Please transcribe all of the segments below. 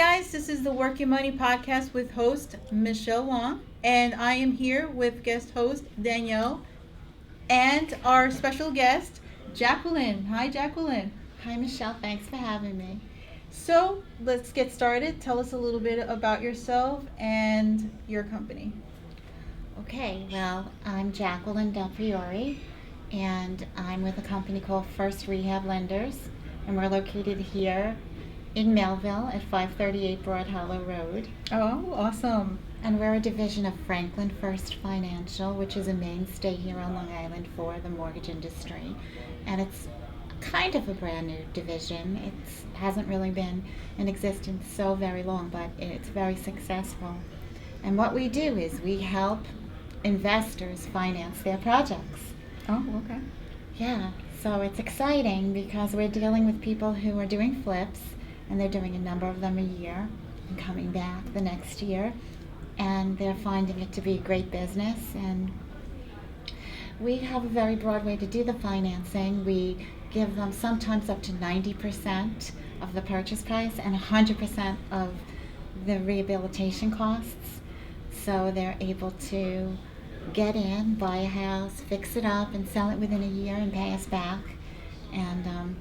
guys, this is the Work Your Money podcast with host Michelle Wong, and I am here with guest host Danielle and our special guest Jacqueline. Hi, Jacqueline. Hi, Michelle. Thanks for having me. So let's get started. Tell us a little bit about yourself and your company. Okay, well, I'm Jacqueline Delpriore, and I'm with a company called First Rehab Lenders, and we're located here in Melville at 538 Broad Hollow Road. Oh, awesome. And we're a division of Franklin First Financial, which is a mainstay here on Long Island for the mortgage industry. And it's kind of a brand new division. It hasn't really been in existence so very long, but it's very successful. And what we do is we help investors finance their projects. Oh, okay. Yeah, so it's exciting because we're dealing with people who are doing flips, and they're doing a number of them a year and coming back the next year, and they're finding it to be great business. And we have a very broad way to do the financing. We give them sometimes up to 90% of the purchase price and 100% of the rehabilitation costs. So they're able to get in, buy a house, fix it up, and sell it within a year and pay us back. And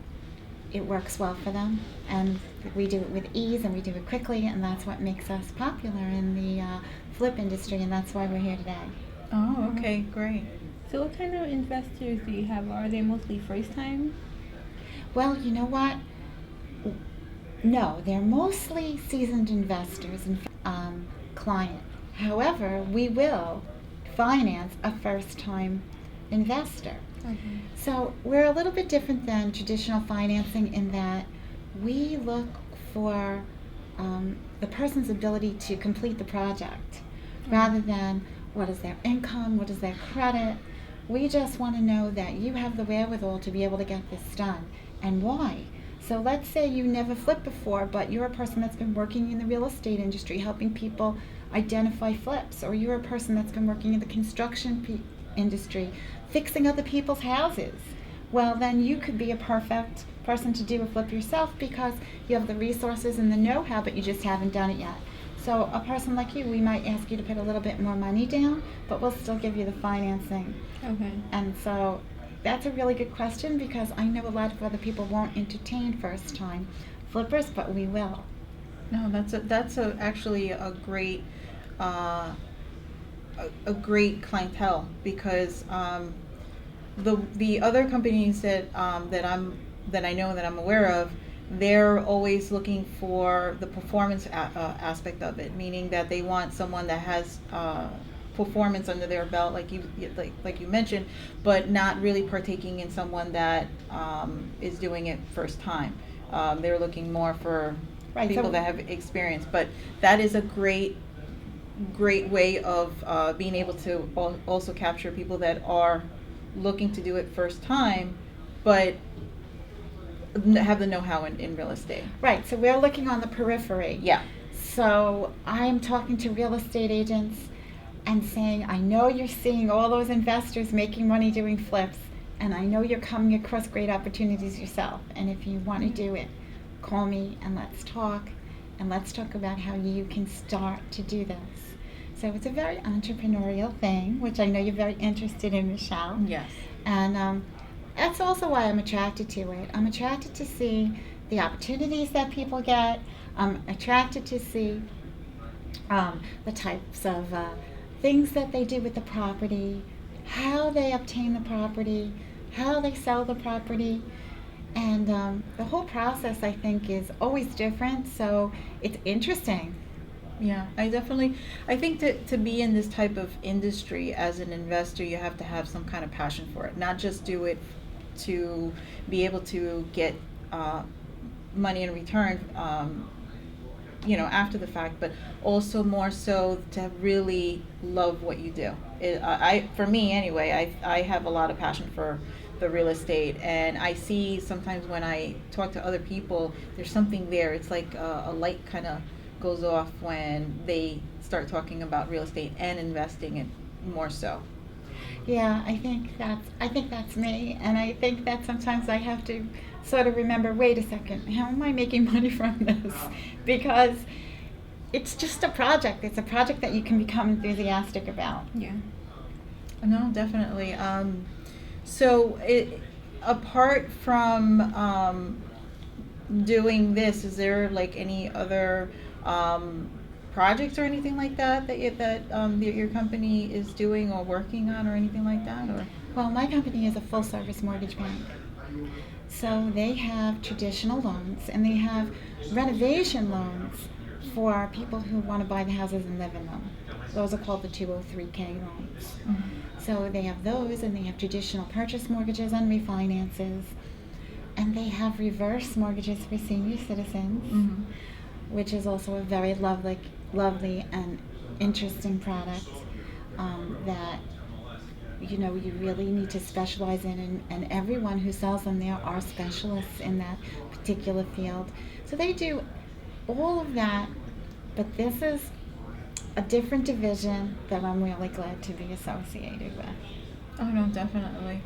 it works well for them. And we do it with ease, and we do it quickly, and that's what makes us popular in the flip industry, and that's why we're here today. Oh, okay, great. So what kind of investors do you have? Are they mostly first time? Well, you know what? No, they're mostly seasoned investors and client. However, we will finance a first-time investor. Okay. So we're a little bit different than traditional financing in that we look for the person's ability to complete the project rather than what is their income, what is their credit. We just want to know that you have the wherewithal to be able to get this done and why. So let's say you never flipped before, but you're a person that's been working in the real estate industry helping people identify flips, or you're a person that's been working in the construction industry fixing other people's houses. Well, then you could be a perfect person to do a flip yourself because you have the resources and the know-how, but you just haven't done it yet. So a person like you, we might ask you to put a little bit more money down, but we'll still give you the financing. Okay. And so that's a really good question because I know a lot of other people won't entertain first-time flippers, but we will. No, that's actually a great a great clientele because the other companies that I know that I'm aware of, they're always looking for the performance aspect of it, meaning that they want someone that has performance under their belt, like you mentioned, but not really partaking in someone that is doing it first time. They're looking more for people that have experience, but that is a great way of being able to also capture people that are looking to do it first time, but have the know-how in real estate. Right, so we're looking on the periphery. Yeah. So I'm talking to real estate agents and saying, I know you're seeing all those investors making money doing flips, and I know you're coming across great opportunities yourself, and if you want to do it, call me and let's talk about how you can start to do this. So it's a very entrepreneurial thing, which I know you're very interested in, Michelle. Yes. And that's also why I'm attracted to it. I'm attracted to see the opportunities that people get. I'm attracted to see the types of things that they do with the property, how they obtain the property, how they sell the property. And the whole process, I think, is always different, so it's interesting. Yeah, I think to be in this type of industry as an investor, you have to have some kind of passion for it, not just do it to be able to get money in return, after the fact, but also more so to really love what you do. For me anyway, I have a lot of passion for the real estate, and I see sometimes when I talk to other people, there's something there. It's like a light kind of goes off when they start talking about real estate and investing it more so. Yeah, I think that's me, and I think that sometimes I have to sort of remember, wait a second, how am I making money from this? Because it's just a project. It's a project that you can become enthusiastic about. Yeah. No, definitely. So apart from doing this, is there like any other projects or anything like that that your company is doing or working on or anything like that? Or Well, my company is a full-service mortgage bank. So they have traditional loans and they have renovation loans for people who want to buy the houses and live in them. Those are called the 203K loans. So they have those, and they have traditional purchase mortgages and refinances. And they have reverse mortgages for senior citizens, which is also a very lovely and interesting product that you really need to specialize in, and everyone who sells them there are specialists in that particular field. So they do all of that, but this is a different division that I'm really glad to be associated with. oh no, definitely.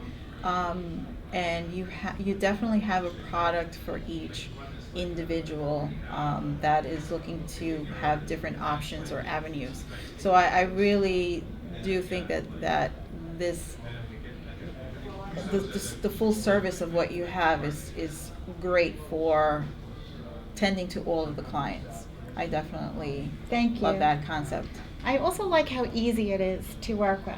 And you definitely have a product for each individual that is looking to have different options or avenues. So I really do think that this the full service of what you have is great for tending to all of the clients. I definitely Thank love you. that concept. I also like how easy it is to work with,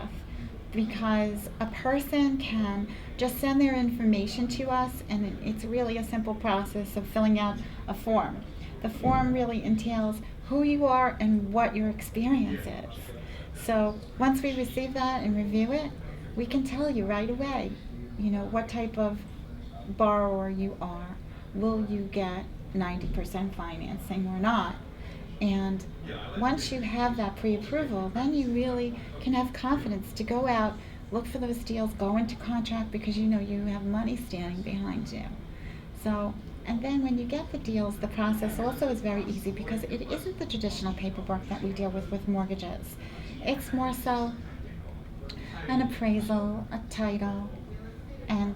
because a person can just send their information to us, and it's really a simple process of filling out a form. The form really entails who you are and what your experience is. So once we receive that and review it, we can tell you right away, what type of borrower you are. Will you get 90% financing or not? And once you have that pre-approval, then you really can have confidence to go out, look for those deals, go into contract, because you have money standing behind you. So, and then when you get the deals, the process also is very easy, because it isn't the traditional paperwork that we deal with mortgages. It's more so an appraisal, a title, and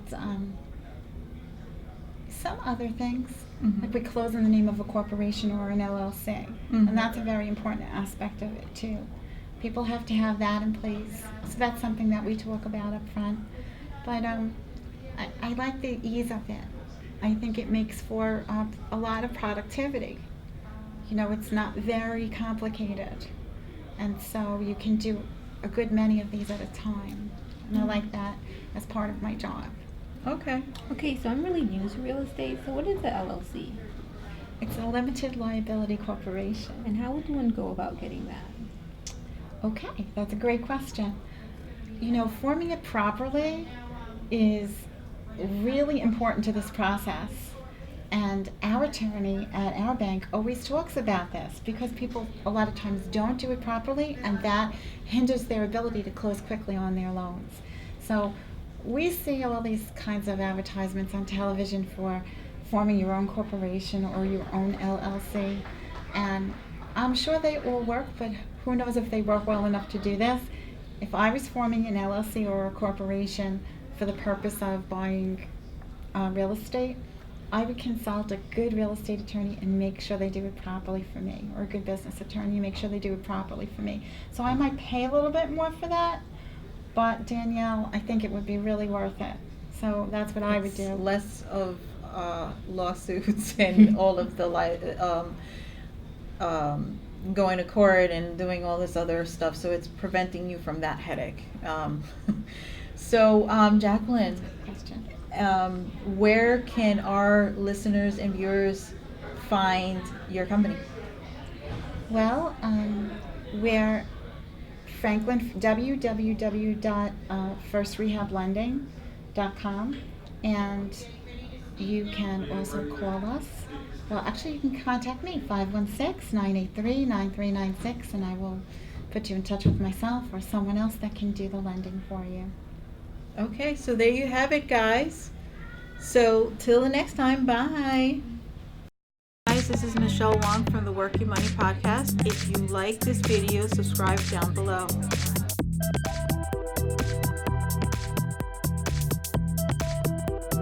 some other things. Like we close in the name of a corporation or an LLC. And that's a very important aspect of it too. People have to have that in place. So that's something that we talk about up front. But I like the ease of it. I think it makes for a lot of productivity. It's not very complicated. And so you can do a good many of these at a time. And I like that as part of my job. Okay. Okay, so I'm really new to real estate. So what is the LLC? It's a limited liability corporation. And how would one go about getting that? Okay, that's a great question. Forming it properly is really important to this process. And our attorney at our bank always talks about this, because people a lot of times don't do it properly, and that hinders their ability to close quickly on their loans. So we see all these kinds of advertisements on television for forming your own corporation or your own LLC, and I'm sure they all work, but who knows if they work well enough to do this. If I was forming an LLC or a corporation for the purpose of buying real estate, I would consult a good real estate attorney and make sure they do it properly for me, or a good business attorney and make sure they do it properly for me. So I might pay a little bit more for that, but Danielle, I think it would be really worth it. So that's what I would do. Less of lawsuits and all of the going to court and doing all this other stuff. So it's preventing you from that headache. So Jacqueline, Question. where can our listeners and viewers find your company? Well, we're Franklin, www.firstrehablending.com, and you can also call us. Well, actually, you can contact me, 516-983-9396, and I will put you in touch with myself or someone else that can do the lending for you. Okay, so there you have it, guys. So till the next time, bye. Guys, this is Michelle Wong from the Work Your Money podcast. If you like this video, subscribe down below.